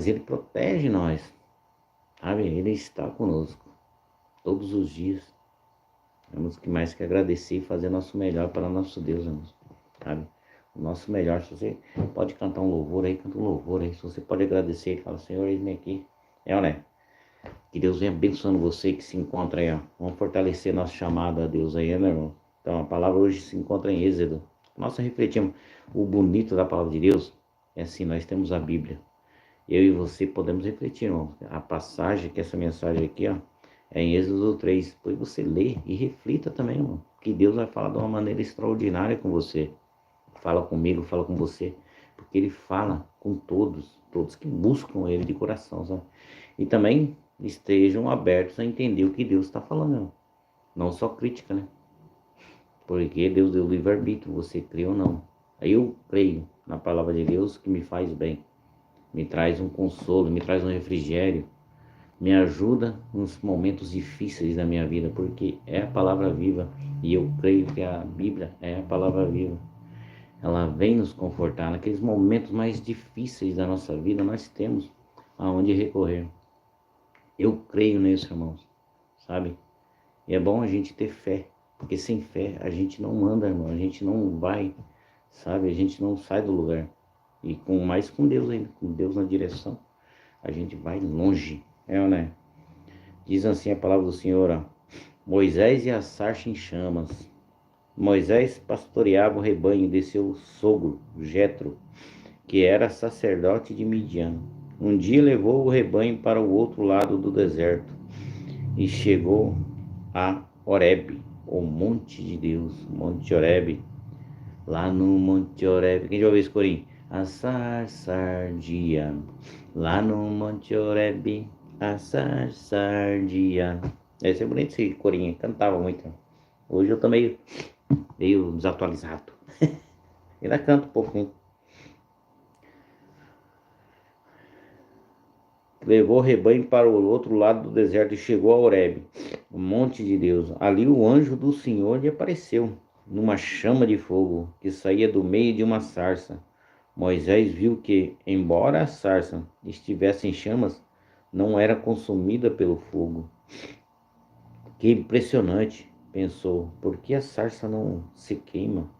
Ele protege nós, sabe? Ele está conosco todos os dias. Temos que mais que agradecer e fazer nosso melhor para nosso Deus, irmãos, sabe? O nosso melhor. Se você pode cantar um louvor aí, canta um louvor aí. Se você pode agradecer, fala, Senhor, eis-me aqui. Né? Que Deus venha abençoando você que se encontra aí, ó. Vamos fortalecer nosso chamado a Deus aí, né, irmão? Então, a palavra hoje se encontra em Êxodo. Nós refletimos. O bonito da palavra de Deus é assim, nós temos a Bíblia. Eu e você podemos refletir, irmão. A passagem, que essa mensagem aqui, ó, é em Êxodo 3. Depois você lê e reflita também, irmão. Que Deus vai falar de uma maneira extraordinária com você. Fala comigo, fala com você. Porque Ele fala com todos que buscam Ele de coração, sabe? E também estejam abertos a entender o que Deus está falando, irmão. Não só crítica, né? Porque Deus deu livre-arbítrio, você crê ou não. Aí eu creio na palavra de Deus que me faz bem. Me traz um consolo, me traz um refrigério, me ajuda nos momentos difíceis da minha vida, porque é a palavra viva e eu creio que a Bíblia é a palavra viva. Ela vem nos confortar naqueles momentos mais difíceis da nossa vida, nós temos aonde recorrer. Eu creio nisso, irmãos, sabe? E é bom a gente ter fé, porque sem fé a gente não anda, irmão, a gente não vai, sabe? A gente não sai do lugar. E com mais com Deus ainda, com Deus na direção, a gente vai longe, né? Diz assim a palavra do Senhor, ó. Moisés e a sarça em chamas. Moisés pastoreava o rebanho de seu sogro, Jetro, que era sacerdote de Midian. Um dia levou o rebanho para o outro lado do deserto e chegou a Horebe, o monte de Deus, Monte Horebe. Lá no Monte Horebe, quem já ouviu esse corinho? A sarça ardia, lá no Monte Horebe, a sarça ardia. Esse é bonito esse corinho, cantava muito. Hoje eu tô meio desatualizado. Ainda canto um pouquinho. Levou o rebanho para o outro lado do deserto e chegou a Horebe, o monte de Deus. Ali o anjo do Senhor lhe apareceu, numa chama de fogo que saía do meio de uma sarça. Moisés viu que, embora a sarça estivesse em chamas, não era consumida pelo fogo. Que impressionante, pensou, por que a sarça não se queima?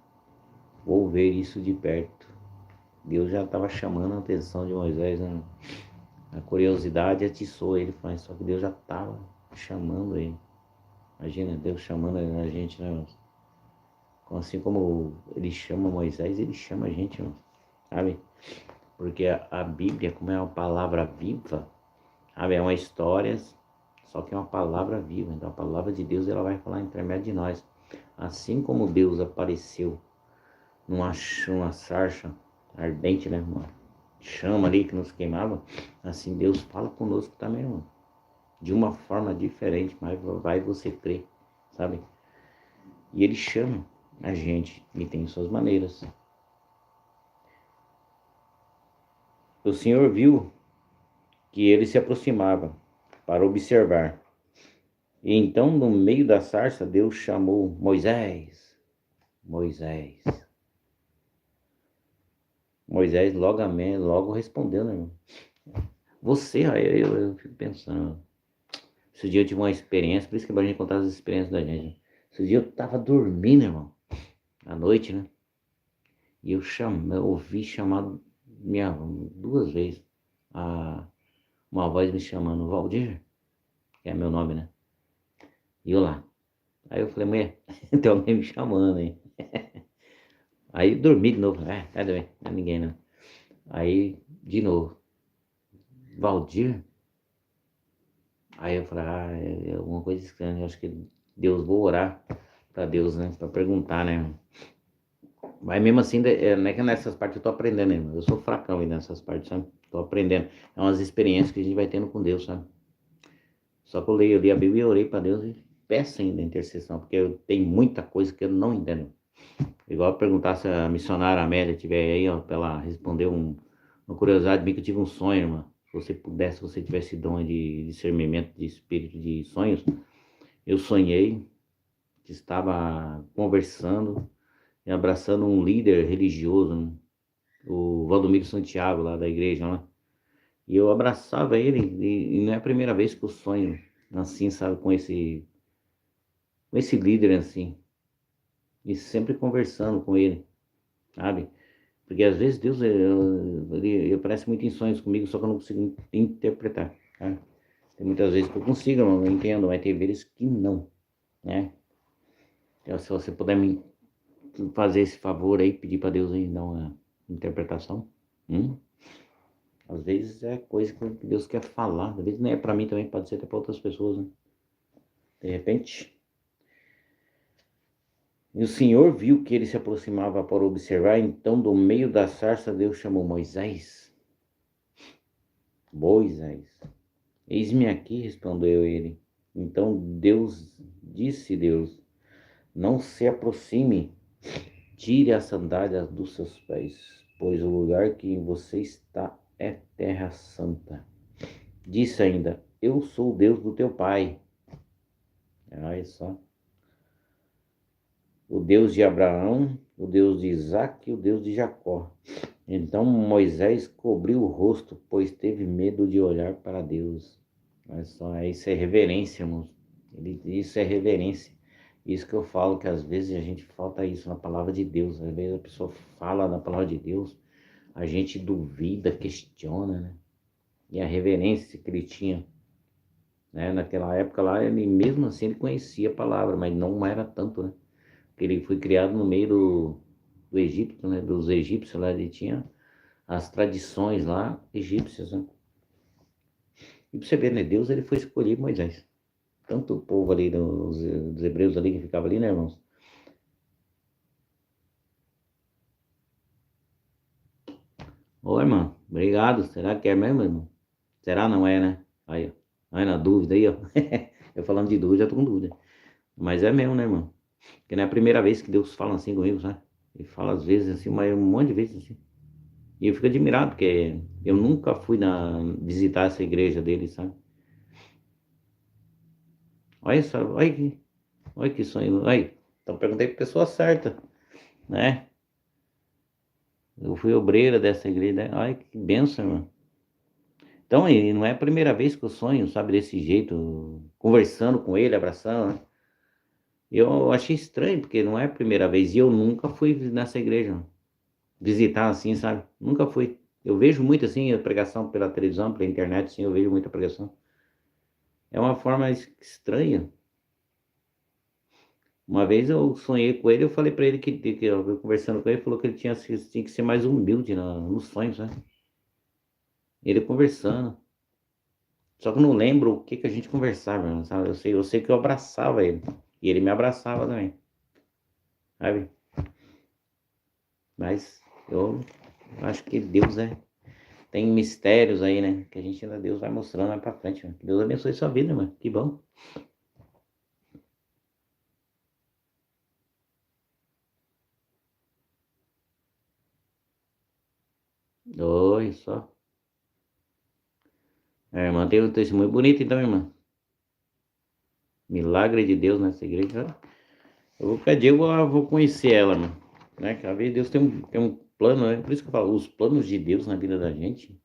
Vou ver isso de perto. Deus já estava chamando a atenção de Moisés, né? A curiosidade atiçou ele, mas só que Deus já estava chamando ele. Imagina, Deus chamando a gente, né? Assim como ele chama Moisés, ele chama a gente, sabe? Porque a Bíblia, como é uma palavra viva, sabe? É uma história, só que é uma palavra viva. Então a palavra de Deus, ela vai falar intermédio de nós. Assim como Deus apareceu numa sarça ardente, né, irmão? Chama ali que nos queimava, assim Deus fala conosco também, irmão. De uma forma diferente, mas vai você crer, sabe? E Ele chama a gente e tem suas maneiras. O Senhor viu que ele se aproximava para observar. E então, no meio da sarça, Deus chamou Moisés. Moisés. Moisés logo respondeu, né, irmão? Você, aí eu fico pensando. Esse dia eu tive uma experiência, por isso que é bom a gente contar as experiências da gente. Esse dia eu tava dormindo, irmão, à noite, né? E eu ouvi chamar duas vezes uma voz me chamando, Valdir, que é meu nome, né? E eu lá. Aí eu falei, mulher, tem alguém me chamando aí. Aí dormi de novo, cadê bem? Não é ninguém, não. Aí, de novo, Valdir? Aí eu falei, é alguma coisa estranha, eu acho que Deus, vou orar pra Deus, né? Pra perguntar, né? Mas mesmo assim, não é que nessas partes eu tô aprendendo ainda. Eu sou fracão aí nessas partes, sabe? Tô aprendendo. É umas experiências que a gente vai tendo com Deus, sabe? Só que eu leio ali a Bíblia e orei pra Deus e peço ainda intercessão, porque eu tenho muita coisa que eu não entendo. Igual perguntar se a missionária Amélia estiver aí, ó, pra ela responder uma curiosidade bem que eu tive um sonho, irmã. Se você pudesse, se você tivesse dom de discernimento de espírito de sonhos, eu sonhei que estava conversando e abraçando um líder religioso, né? O Valdomiro Santiago, lá da igreja, lá. E eu abraçava ele, e não é a primeira vez que eu sonho assim, sabe, com esse líder assim. E sempre conversando com ele, sabe? Porque às vezes Deus ele aparece muito em sonhos comigo, só que eu não consigo interpretar, tá? Tem muitas vezes que eu consigo, eu não entendo, mas tem vezes que não, né? Então, se você puder me fazer esse favor aí, pedir para Deus aí dar uma interpretação, hum? Às vezes é coisa que Deus quer falar, às vezes não é para mim também, pode ser até para outras pessoas, né? De repente. E o Senhor viu que ele se aproximava para observar, então do meio da sarça Deus chamou Moisés. Moisés, eis-me aqui, respondeu ele. Então Deus, não se aproxime, tire as sandálias dos seus pés, pois o lugar que você está é terra santa. Disse ainda, eu sou o Deus do teu pai. Olha só. O Deus de Abraão, o Deus de Isaque e o Deus de Jacó. Então Moisés cobriu o rosto, pois teve medo de olhar para Deus. Olha só, isso é reverência, irmãos. Isso é reverência. Isso que eu falo, que às vezes a gente falta isso na palavra de Deus. Às vezes a pessoa fala na palavra de Deus, a gente duvida, questiona, né? E a reverência que ele tinha, né? Naquela época lá, ele mesmo assim ele conhecia a palavra, mas não era tanto, né? Porque ele foi criado no meio do Egito, né? Dos egípcios lá, ele tinha as tradições lá egípcias, né? E pra você ver, né? Deus ele foi escolher Moisés. Tanto o povo ali dos hebreus ali que ficava ali, né, irmãos? Ô, irmão, obrigado. Será que é mesmo, irmão? Será? Não é, né? Aí, ó. Aí na dúvida aí, ó. Eu falando de dúvida, já tô com dúvida. Mas é mesmo, né, irmão? Porque não é a primeira vez que Deus fala assim comigo, sabe? Ele fala às vezes assim, mas um monte de vezes assim. E eu fico admirado, porque eu nunca fui visitar essa igreja dele, sabe? Olha só, olha que sonho. Olha, então perguntei pra pessoa certa, né? Eu fui obreira dessa igreja, né? Ai, que bênção, irmão. Então, e não é a primeira vez que eu sonho, sabe, desse jeito, conversando com ele, abraçando, né? Eu achei estranho, porque não é a primeira vez, e eu nunca fui nessa igreja visitar assim, sabe? Nunca fui. Eu vejo muito assim, a pregação pela televisão, pela internet, assim, eu vejo muita pregação. É uma forma estranha. Uma vez eu sonhei com ele, eu falei pra ele que eu conversando com ele, ele falou que ele tinha que ser mais humilde nos sonhos, né? Ele conversando. Só que eu não lembro o que que a gente conversava, sabe? Eu sei que eu abraçava ele. E ele me abraçava também, sabe? Mas eu acho que Deus tem mistérios aí, né? Que a gente ainda Deus vai mostrando mais pra frente, mano. Que Deus abençoe sua vida, mano. Que bom. Oi, só. A irmã tem um testemunho bonito então, irmã. Milagre de Deus nessa igreja. Qualquer dia eu vou conhecer ela, mano. Né? Cada vez Deus tem um plano, né? Por isso que eu falo, os planos de Deus na vida da gente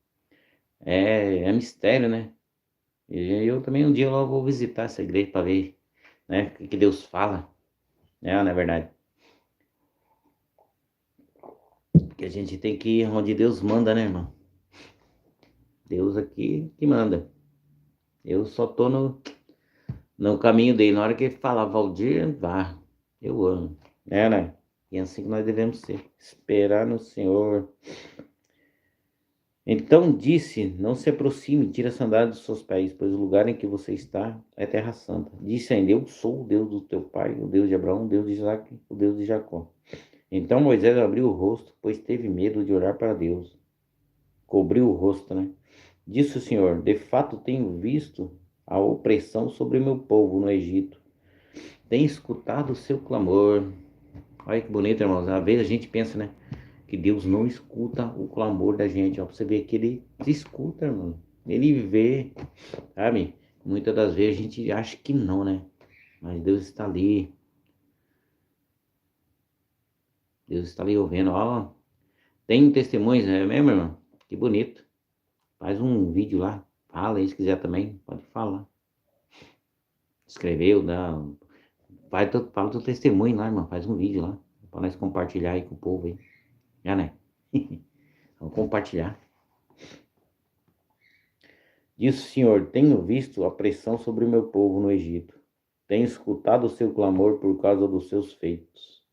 é mistério, né? E eu também um dia eu vou visitar essa igreja para ver, né, o que Deus fala, né, na verdade. Que a gente tem que ir onde Deus manda, né, irmão? Deus aqui que manda. Eu só tô no caminho dele. Na hora que ele falar, Valdir, vá. Eu amo. Né? E é assim que nós devemos ser. Esperar no Senhor. Então disse, não se aproxime, tira a sandália dos seus pés, pois o lugar em que você está é terra santa. Disse ainda, eu sou o Deus do teu pai, o Deus de Abraão, o Deus de Isaac, o Deus de Jacó. Então Moisés abriu o rosto, pois teve medo de olhar para Deus. Cobriu o rosto, né? Disse o Senhor, de fato tenho visto a opressão sobre o meu povo no Egito. Tenho escutado o seu clamor. Olha que bonito, irmãos. Às vezes a gente pensa, né? Que Deus não escuta o clamor da gente. Ó, pra você ver que Ele escuta, irmão. Ele vê, sabe? Muitas das vezes a gente acha que não, né? Mas Deus está ali. Deus está ali ouvindo. Ó, tem testemunhos, é mesmo, irmão? Que bonito. Faz um vídeo lá. Fala aí se quiser também. Pode falar. Escreveu, dá. Fala teu testemunho lá, irmão. Faz um vídeo lá. Pra nós compartilhar aí com o povo aí. Já, né? Vamos compartilhar. Diz o Senhor: tenho visto a pressão sobre o meu povo no Egito. Tenho escutado o seu clamor por causa dos seus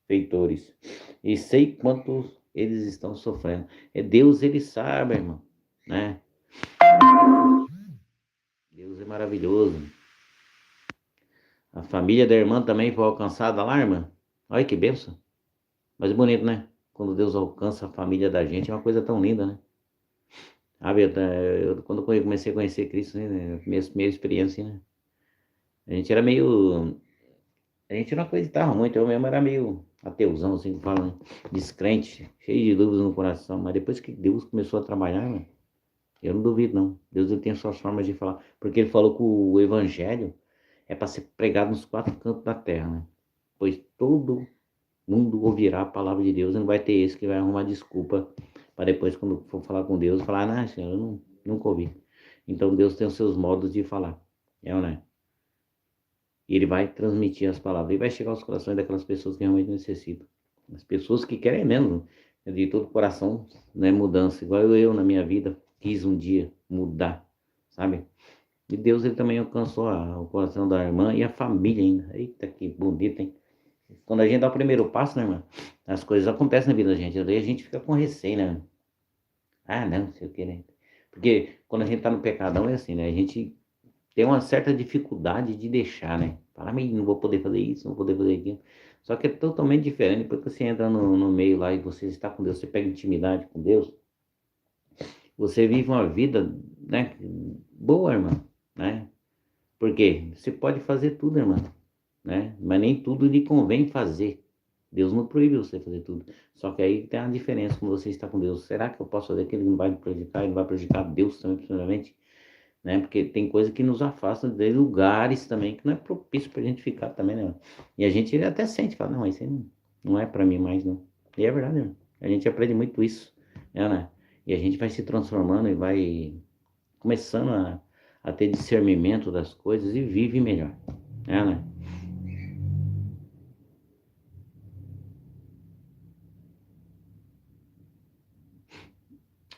feitores. E sei quanto eles estão sofrendo. É Deus, ele sabe, irmão. Né? Deus é maravilhoso. A família da irmã também foi alcançada lá, irmã. Olha que bênção. Mas é bonito, né? Quando Deus alcança a família da gente, é uma coisa tão linda, né? Sabe, quando eu comecei a conhecer Cristo, né? Minha experiência, né? A gente era meio. A gente não acreditava muito, eu mesmo era meio ateuzão, assim, que fala, né? Descrente, cheio de dúvidas no coração. Mas depois que Deus começou a trabalhar, mano, eu não duvido, não. Deus, ele tem suas formas de falar. Porque ele falou que o evangelho é para ser pregado nos quatro cantos da terra, né? Pois todo mundo ouvirá a palavra de Deus, e não vai ter esse que vai arrumar desculpa para depois, quando for falar com Deus, falar: não, Senhor, eu nunca ouvi. Então Deus tem os seus modos de falar, é ou não é? E ele vai transmitir as palavras e vai chegar aos corações daquelas pessoas que realmente necessitam. As pessoas que querem mesmo, de todo o coração, né, mudança. Igual eu na minha vida quis um dia mudar, sabe? E Deus, ele também alcançou o coração da irmã e a família ainda. Eita, que bonito, hein? Quando a gente dá o primeiro passo, né, irmã? As coisas acontecem na vida da gente. Daí a gente fica com receio, né? Ah, não, sei o que, né? Porque quando a gente tá no pecadão é assim, né? A gente tem uma certa dificuldade de deixar, né? Falar, mas não vou poder fazer isso, não vou poder fazer aquilo. Só que é totalmente diferente. Depois que você entra no meio lá e você está com Deus, você pega intimidade com Deus, você vive uma vida, né, boa, irmã, né? Porque você pode fazer tudo, irmã, né? Mas nem tudo lhe convém fazer. Deus não proíbe você fazer tudo. Só que aí tem uma diferença quando você está com Deus. Será que eu posso fazer aquilo que não vai me prejudicar? Ele não vai prejudicar Deus também, principalmente? Né? Porque tem coisa que nos afasta de lugares também que não é propício pra gente ficar também, né? E a gente até sente, fala, não, isso aí não é pra mim mais, não. E é verdade, né? A gente aprende muito isso, né? E a gente vai se transformando e vai começando a ter discernimento das coisas e vive melhor, né?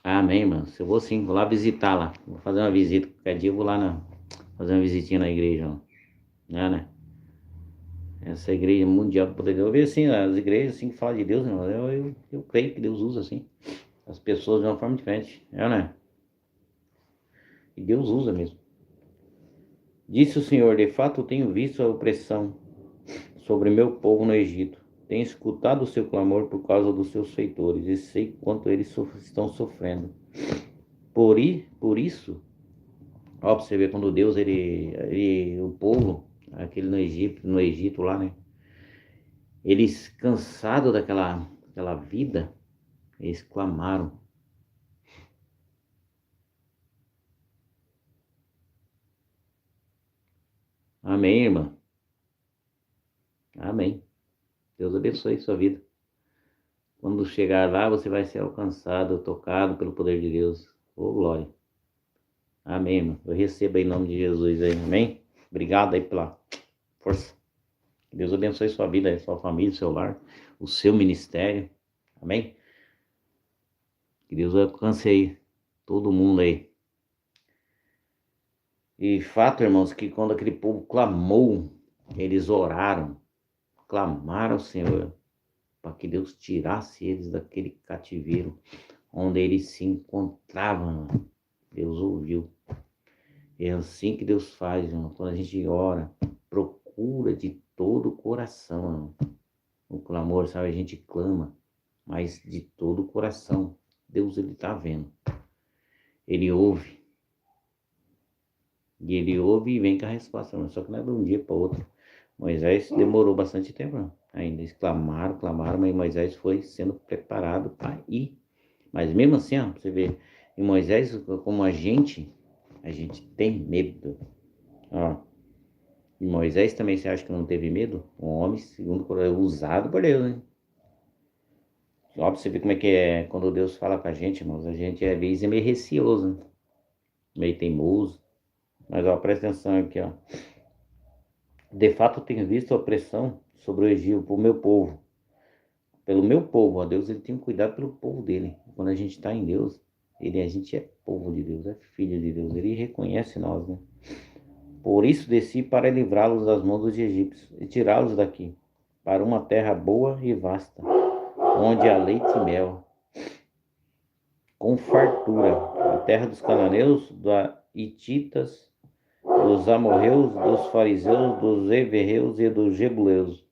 Amém, mano. Eu vou sim, vou lá visitar lá. Vou fazer uma visita. Qualquer dia eu vou lá fazer uma visitinha na igreja, ó. Né? Essa igreja mundial do poder de Deus. Eu vejo assim, as igrejas assim que falam de Deus, né? Eu creio que Deus usa assim as pessoas de uma forma diferente, né? E Deus usa mesmo. Disse o Senhor: de fato tenho visto a opressão sobre meu povo no Egito. Tenho escutado o seu clamor por causa dos seus feitores e sei quanto eles estão sofrendo. Por isso, ó, pra você ver quando Deus, o povo, aquele no Egito lá, né? Eles cansados daquela vida, eles clamaram. Amém, irmã. Amém. Deus abençoe sua vida. Quando chegar lá, você vai ser alcançado, tocado pelo poder de Deus. Ô, glória. Amém, irmã. Eu recebo aí em nome de Jesus aí. Amém? Obrigado aí pela força. Deus abençoe sua vida, sua família, seu lar, o seu ministério. Amém? Que Deus alcance aí todo mundo aí. E fato, irmãos, que quando aquele povo clamou, eles oraram, clamaram ao Senhor para que Deus tirasse eles daquele cativeiro onde eles se encontravam. Deus ouviu. É assim que Deus faz, irmão. Quando a gente ora, procura de todo o coração, irmão. O clamor, sabe? A gente clama, mas de todo o coração. Deus, ele tá vendo. Ele ouve. E ele ouve e vem com a resposta, irmão. Só que não é de um dia para outro. Moisés demorou bastante tempo, irmão. Ainda eles clamaram, mas Moisés foi sendo preparado para ir. Mas mesmo assim, ó, você vê, em Moisés, como a gente tem medo. Ó, e Moisés também, você acha que não teve medo? Um homem, segundo usado por Deus, né? Ó, pra você ver como é que é quando Deus fala com a gente, irmãos. A gente às vezes é meio receoso, né? meio teimoso. Mas ó, presta atenção aqui, ó. De fato, tenho visto a opressão sobre o Egito, por meu povo. Pelo meu povo, ó Deus, ele tem um cuidado pelo povo dele. Quando a gente está em Deus, a gente é povo de Deus, é filho de Deus. Ele reconhece nós, né? Por isso desci para livrá-los das mãos dos egípcios e tirá-los daqui, para uma terra boa e vasta, onde há leite e mel, com fartura, a terra dos cananeus, dos hititas, dos amorreus, dos fariseus, dos hevereus e dos jebuseus.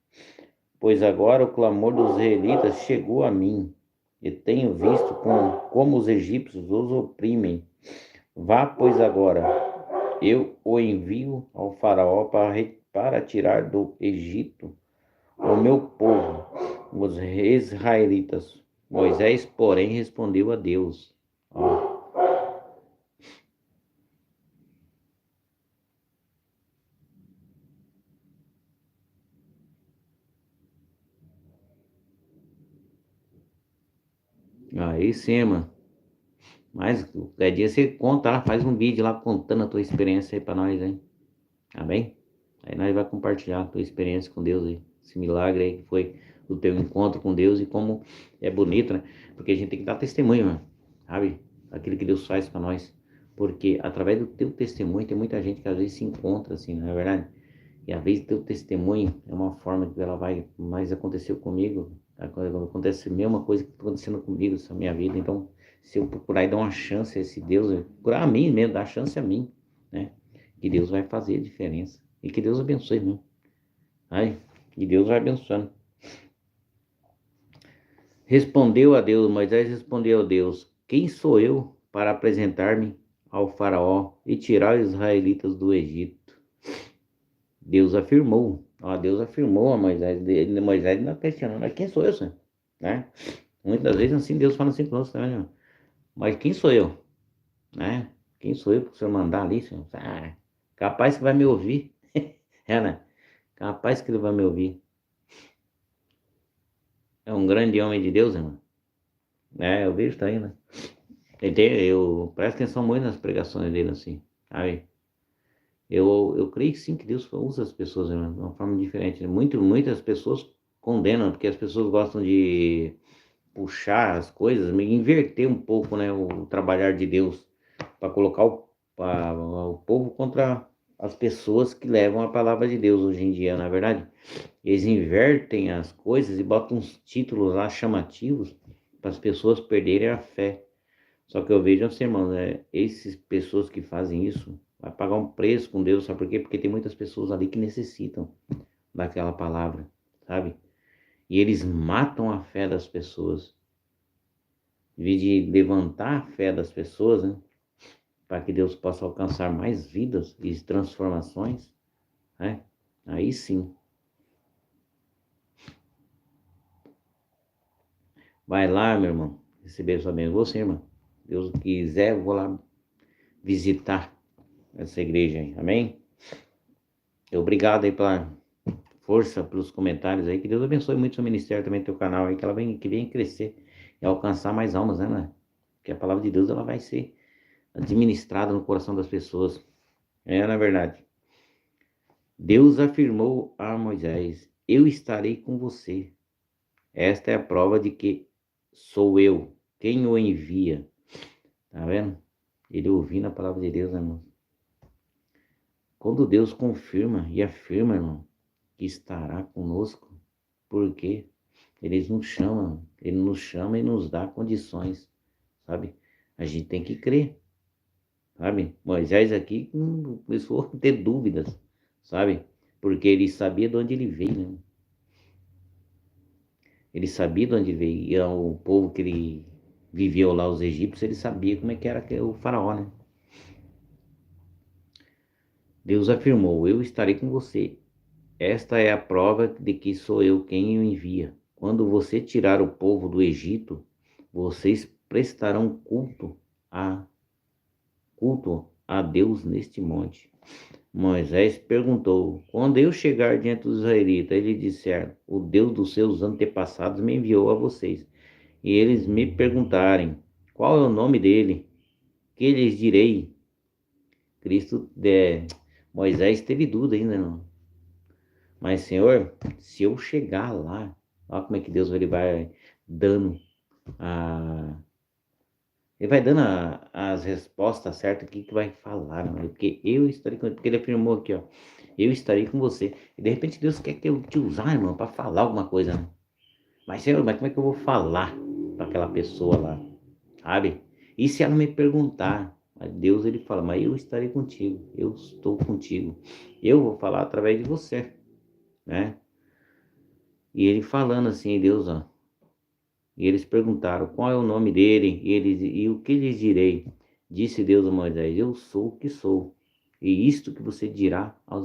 Pois agora o clamor dos israelitas chegou a mim, e tenho visto como os egípcios os oprimem. Vá, pois agora, eu o envio ao faraó para tirar do Egito o meu povo, os israelitas. Moisés, porém, respondeu a Deus. Ó. Aí sim, mano. Mas qualquer dia você conta lá, faz um vídeo lá contando a tua experiência aí pra nós, hein? Tá bem? Aí nós vai compartilhar a tua experiência com Deus aí. Esse milagre aí que foi o teu encontro com Deus e como é bonito, né? Porque a gente tem que dar testemunho, mano. Sabe? Aquilo que Deus faz pra nós. Porque através do teu testemunho tem muita gente que às vezes se encontra assim, não é verdade? E às vezes teu testemunho é uma forma que ela vai, mas aconteceu comigo, acontece a mesma coisa que está acontecendo comigo nessa minha vida. Então, se eu procurar e dar uma chance a esse Deus, procurar a mim mesmo, dar chance a mim, né? Que Deus vai fazer a diferença. E que Deus abençoe mesmo. Ai, e Deus vai abençoando. Respondeu a Deus, Moisés respondeu a Deus: quem sou eu para apresentar-me ao faraó e tirar os israelitas do Egito? Deus afirmou, ó, Deus afirmou a Moisés, Moisés não questionando, mas quem sou eu, senhor? Né? Muitas vezes assim Deus fala assim conosco também, né? Mas quem sou eu? Né? Quem sou eu para o senhor mandar ali, senhor? Ah, capaz que vai me ouvir. É, né? Capaz que ele vai me ouvir. É um grande homem de Deus, irmão. É, eu vejo também, né? Eu presto atenção muito nas pregações dele, assim, sabe? Eu creio que sim, que Deus usa as pessoas, né, de uma forma diferente. Né? Muitas pessoas condenam, porque as pessoas gostam de puxar as coisas, meio inverter um pouco, né, o trabalhar de Deus, para colocar o povo contra as pessoas que levam a palavra de Deus hoje em dia, na verdade. Eles invertem as coisas e botam uns títulos lá chamativos para as pessoas perderem a fé. Só que eu vejo assim, irmão, essas pessoas que fazem isso vai pagar um preço com Deus, sabe por quê? Porque tem muitas pessoas ali que necessitam daquela palavra, sabe? E eles matam a fé das pessoas. Em vez de levantar a fé das pessoas, né? Para que Deus possa alcançar mais vidas e transformações, né? Aí sim. Vai lá, meu irmão, receber sua bênção. Você, irmão. Deus quiser, eu vou lá visitar essa igreja aí, amém? Obrigado aí pela força, pelos comentários aí, que Deus abençoe muito o seu ministério também, teu canal aí, que venha crescer e alcançar mais almas, né? Que a palavra de Deus, ela vai ser administrada no coração das pessoas. É, na verdade. Deus afirmou a Moisés: eu estarei com você. Esta é a prova de que sou eu quem o envia. Tá vendo? Ele ouvindo a palavra de Deus, né, irmão? Quando Deus confirma e afirma, irmão, que estará conosco, por quê? Ele nos chama e nos dá condições, sabe? A gente tem que crer, sabe? Moisés aqui começou a ter dúvidas, sabe? Porque ele sabia de onde ele veio, né? Ele sabia de onde veio. E o povo que ele viveu lá, os egípcios, ele sabia como é que era o faraó, né? Deus afirmou: eu estarei com você. Esta é a prova de que sou eu quem o envia. Quando você tirar o povo do Egito, vocês prestarão culto a Deus neste monte. Moisés perguntou: quando eu chegar diante dos israelitas, eles disseram: o Deus dos seus antepassados me enviou a vocês. E eles me perguntarem: qual é o nome dele? Que lhes direi? Moisés teve dúvida ainda, não. Mas, Senhor, se eu chegar lá, olha como é que Deus ele vai dando a. Ele vai dando as respostas certas, o que vai falar, mano. Porque eu estarei com ele. Porque ele afirmou aqui, ó. Eu estarei com você. E de repente Deus quer que eu te usar, irmão, para falar alguma coisa, né? Mas, Senhor, mas como é que eu vou falar para aquela pessoa lá? Sabe? E se ela me perguntar? Deus ele fala, mas eu estarei contigo. Eu estou contigo. Eu vou falar através de você, né? E ele falando assim, Deus, ó. E eles perguntaram qual é o nome dele e o que lhes direi. Disse Deus a Moisés: Eu sou o que sou, e isto que você dirá aos